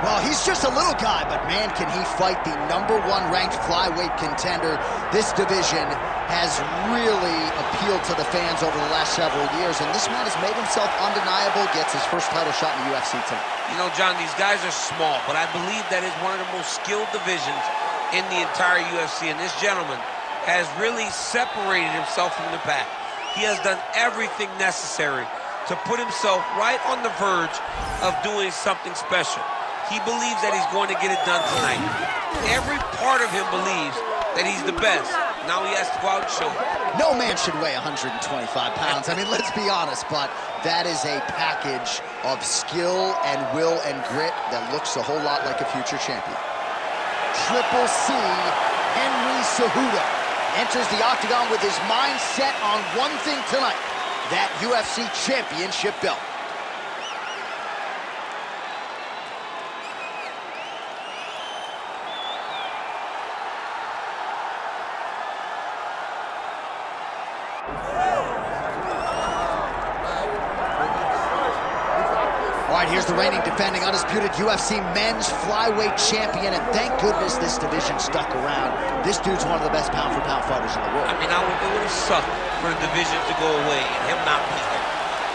Well, he's just a little guy, but man, can he fight the #1 ranked flyweight contender. This division has really appealed to the fans over the last several years, and this man has made himself undeniable, gets his first title shot in the UFC tonight. You know, John, these guys are small, but I believe that is one of the most skilled divisions in the entire UFC, and this gentleman has really separated himself from the pack. He has done everything necessary to put himself right on the verge of doing something special. He believes that he's going to get it done tonight. Every part of him believes that he's the best. Now he has to go out and show it. No man should weigh 125 pounds. I mean, let's be honest, but that is a package of skill and will and grit that looks a whole lot like a future champion. Triple C, Henry Cejudo, enters the octagon with his mind set on one thing tonight, that UFC championship belt. All right, here's the reigning, defending, undisputed UFC men's flyweight champion, and thank goodness this division stuck around. This dude's one of the best pound-for-pound fighters in the world. I mean, it would have sucked for the division to go away and him not be here.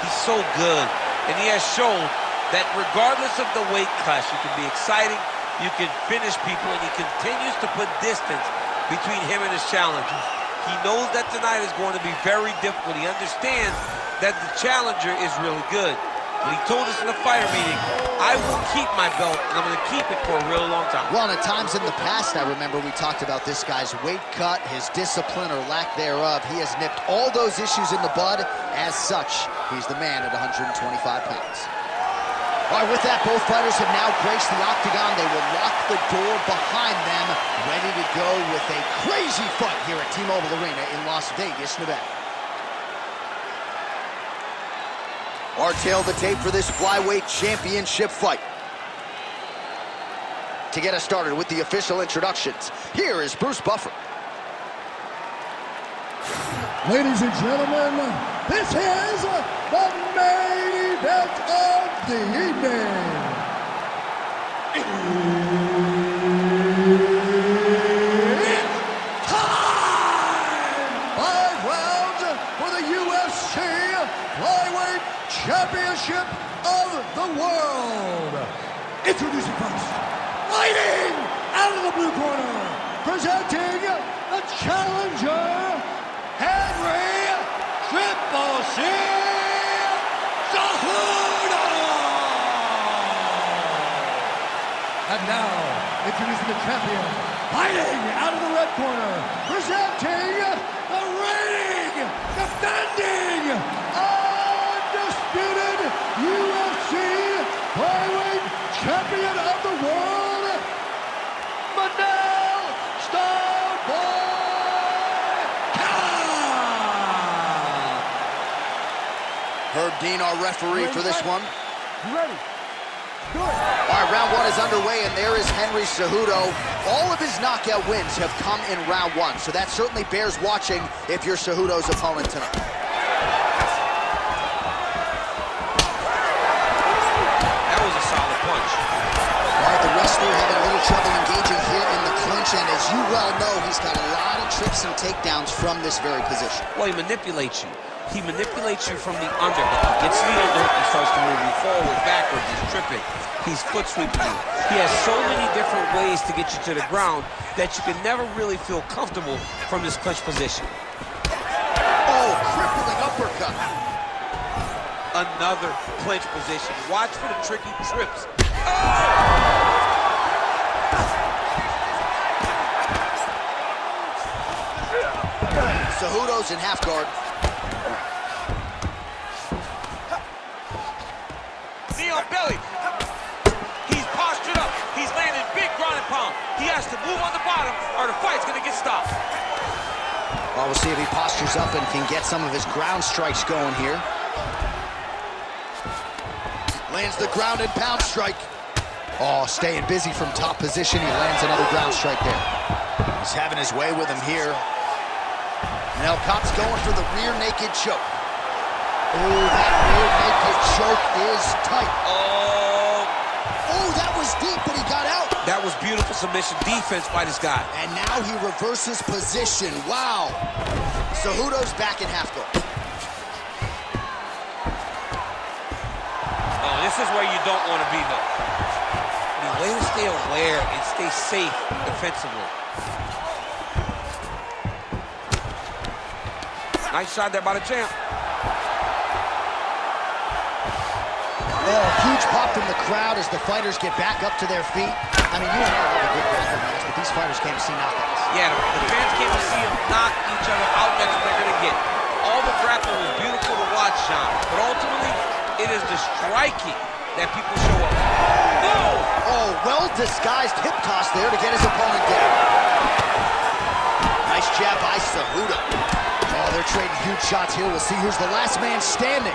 He's so good, and he has shown that regardless of the weight class, you can be exciting, you can finish people, and he continues to put distance between him and his challengers. He knows that tonight is going to be very difficult. He understands that the challenger is really good. But he told us in the fighter meeting, I will keep my belt, and I'm going to keep it for a real long time. Well, and at times in the past, I remember we talked about this guy's weight cut, his discipline or lack thereof. He has nipped all those issues in the bud. As such, he's the man at 125 pounds. All right, with that, both fighters have now graced the octagon. They will lock the door behind them, ready to go with a crazy fight here at T-Mobile Arena in Las Vegas, Nevada. Our tail of the tape for this flyweight championship fight. To get us started with the official introductions, here is Bruce Buffer. Ladies and gentlemen, this is the main event of the evening. It's time! 5 rounds for the UFC Flyweight Championship of the world. Introducing first, fighting out of the blue corner, presenting the challenger, Henry Triple C Cejudo. And now, introducing the champion, fighting out of the red corner, presenting the reigning, defending, undisputed UFC flyweight champion of the world, Manel Kape. Herb Dean, our referee for this one. You ready? Good. All right, round 1 is underway, and there is Henry Cejudo. All of his knockout wins have come in round 1, so that certainly bears watching if you're Cejudo's opponent tonight. That was a solid punch. All right, the wrestler having a little trouble engaging here in the clinch, and as you well know, he's got a lot of tricks and takedowns from this very position. Well, he manipulates you. He manipulates you from the underhook. He gets the underhook and starts to move you forward, backwards. He's tripping. He's foot sweeping you. He has so many different ways to get you to the ground that you can never really feel comfortable from this clinch position. Oh, crippling uppercut. Another clinch position. Watch for the tricky trips. Cejudo's in half guard. Knee on belly. He's postured up. He's landing big ground and pound. He has to move on the bottom or the fight's gonna get stopped. Well, we'll see if he postures up and can get some of his ground strikes going here. Lands the ground and pound strike. Oh, staying busy from top position. He lands another ground strike there. He's having his way with him here. Manel Kape's going for the rear naked choke. Oh, that rear naked choke is tight. Oh, Oh, that was deep, but he got out. That was beautiful submission defense by this guy. And now he reverses position. Wow. Cejudo's back in half guard. Oh, this is where you don't want to be, though. I mean, way to stay aware and stay safe defensively. Nice shot there by the champ. Oh, huge pop from the crowd as the fighters get back up to their feet. I mean, you and I love a good grappling match, but these fighters came to see knockouts. Yeah, the fans came to see them knock each other out. That's what they're going to get. All the grappling was beautiful to watch, Sean. But ultimately, it is the striking that people show up. No! Oh, well-disguised hip toss there to get his opponent down. Nice jab by Cejudo. Oh, they're trading huge shots here. We'll see who's the last man standing.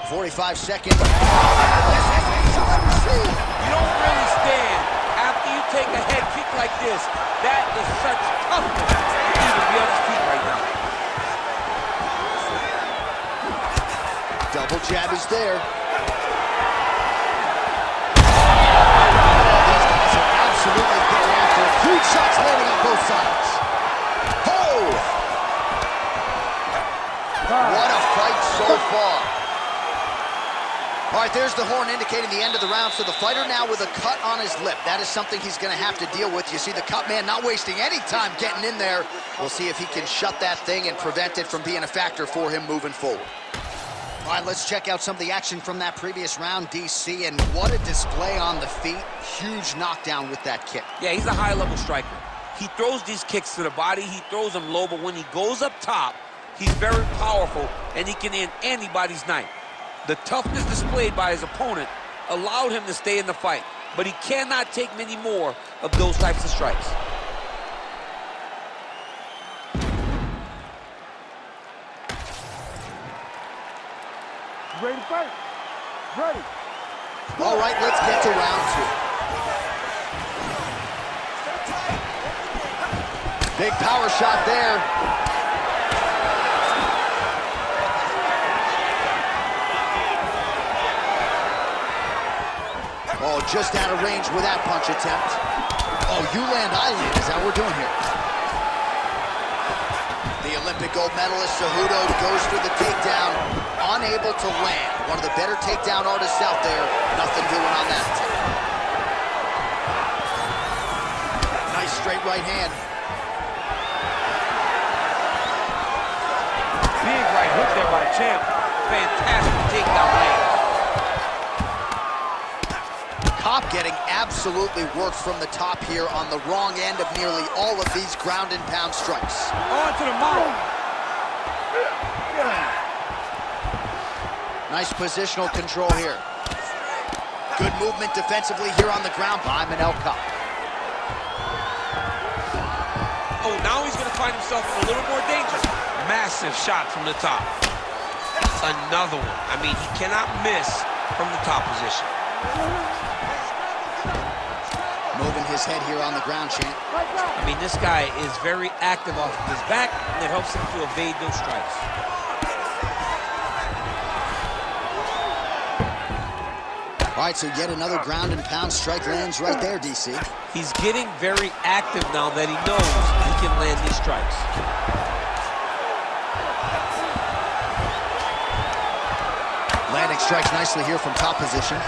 45 seconds. You don't really stand after you take a head kick like this. That is such toughness to even be on his feet right now. Double jab is there. These guys are absolutely getting after it. Huge shots landing on both sides. Oh! What a fight so far. All right, there's the horn indicating the end of the round. So the fighter now with a cut on his lip. That is something he's going to have to deal with. You see the cut man not wasting any time getting in there. We'll see if he can shut that thing and prevent it from being a factor for him moving forward. All right, let's check out some of the action from that previous round, DC, and what a display on the feet. Huge knockdown with that kick. Yeah, he's a high-level striker. He throws these kicks to the body. He throws them low, but when he goes up top, he's very powerful, and he can end anybody's night. The toughness displayed by his opponent allowed him to stay in the fight, but he cannot take many more of those types of strikes. Ready to fight? Ready. All right, let's get to round two. Big power shot there. Oh, just out of range with that punch attempt. Oh, you land, I land, is that what we're doing here? The Olympic gold medalist Cejudo goes for the takedown, unable to land. One of the better takedown artists out there, nothing doing on that attempt. Nice straight right hand. Big right hook there by the champ. Fantastic takedown land. Kape getting absolutely worked from the top here on the wrong end of nearly all of these ground and pound strikes. On to the mouth. Nice positional control here. Good movement defensively here on the ground by Manel Kape. Oh, now he's going to find himself in a little more danger. Massive shot from the top. Another one. I mean, he cannot miss from the top position. Moving his head here on the ground, champ. I mean, this guy is very active off of his back, and it helps him to evade those strikes. All right, so yet another ground and pound strike lands right there, DC. He's getting very active now that he knows he can land these strikes. Landing strikes nicely here from top position.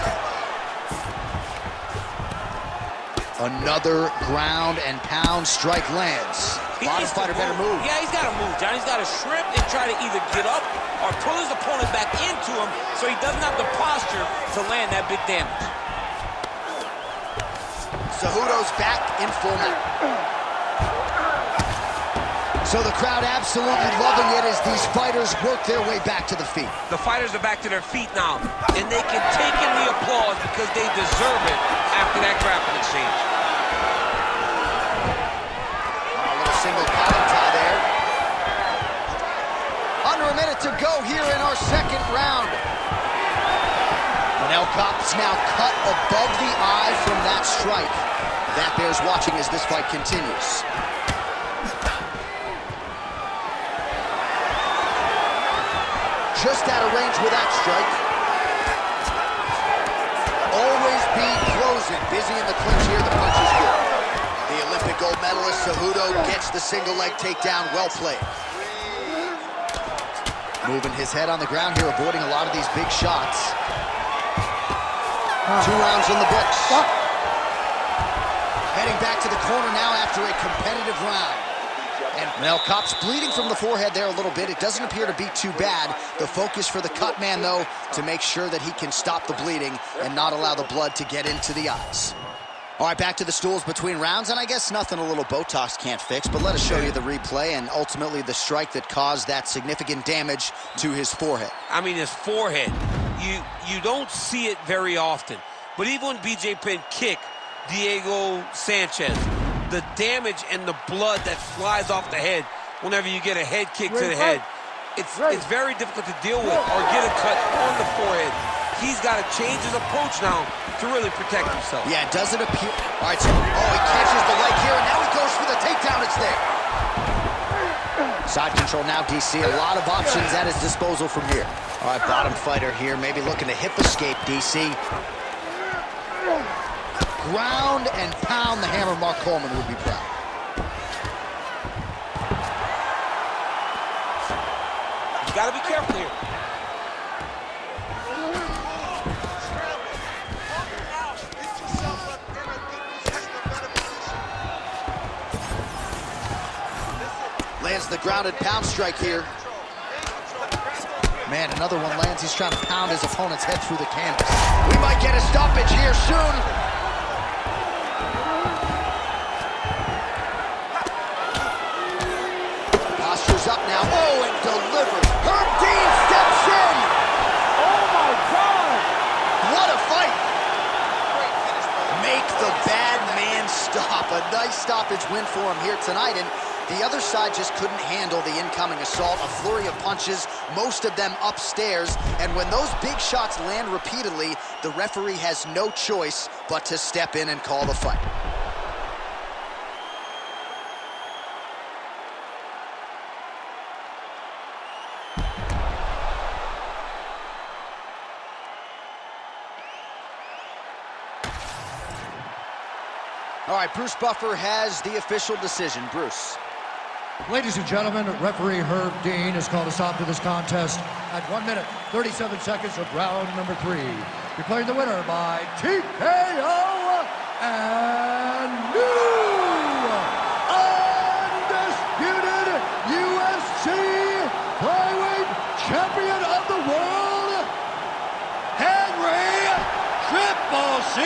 Another ground and pound strike lands. Bottom fighter better move. Yeah, he's got to move, John. He's got to shrimp and try to either get up or pull his opponent back into him so he doesn't have the posture to land that big damage. Cejudo's back in full mount. So the crowd absolutely loving it as these fighters work their way back to the feet. The fighters are back to their feet now, and they can take in the applause because they deserve it after that grappling exchange. Single collar tie there. Under a minute to go here in our second round. Manel Kape's now cut above the eye from that strike. That bears watching as this fight continues. just out of range with that strike. Always be closing. Busy in the clinch here. The punch is good. The Olympic gold medalist Cejudo gets the single leg takedown. Well played. Moving his head on the ground here, avoiding a lot of these big shots. 2 rounds in the books. Heading back to the corner now after a competitive round. And Manel Kape's bleeding from the forehead there a little bit. It doesn't appear to be too bad. The focus for the cut man, though, to make sure that he can stop the bleeding and not allow the blood to get into the eyes. All right, back to the stools between rounds, and I guess nothing a little Botox can't fix, but let us show you the replay and ultimately the strike that caused that significant damage to his forehead. I mean, his forehead, you don't see it very often, but even when BJ Penn kicked Diego Sanchez, the damage and the blood that flies off the head whenever you get a head kick to the head, it's very difficult to deal with or get a cut on the forehead. He's got to change his approach now to really protect himself. Yeah, it doesn't appear. All right, so, he catches the leg here, and now he goes for the takedown. It's there. Side control now, DC. A lot of options at his disposal from here. All right, bottom fighter here, maybe looking to hip escape, DC. Ground and pound the hammer. Mark Coleman would be proud. You got to be careful here. Lands the grounded pound strike here. Man, another one lands. He's trying to pound his opponent's head through the canvas. We might get a stoppage here soon. Posture's up now. Oh, and delivers. Herb Dean steps in. Oh, my God! What a fight. Make the bad man stop. A nice stoppage win for him here tonight. And the other side just couldn't handle the incoming assault. A flurry of punches, most of them upstairs. And when those big shots land repeatedly, the referee has no choice but to step in and call the fight. All right, Bruce Buffer has the official decision. Bruce. Ladies and gentlemen, referee Herb Dean has called a stop to this contest at 1 minute, 37 seconds of round number 3. Declaring the winner by TKO and new undisputed UFC flyweight champion of the world, Henry Triple C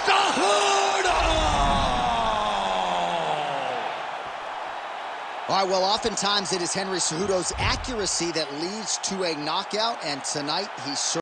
Cejudo! All right, well, oftentimes it is Henry Cejudo's accuracy that leads to a knockout, and tonight he certainly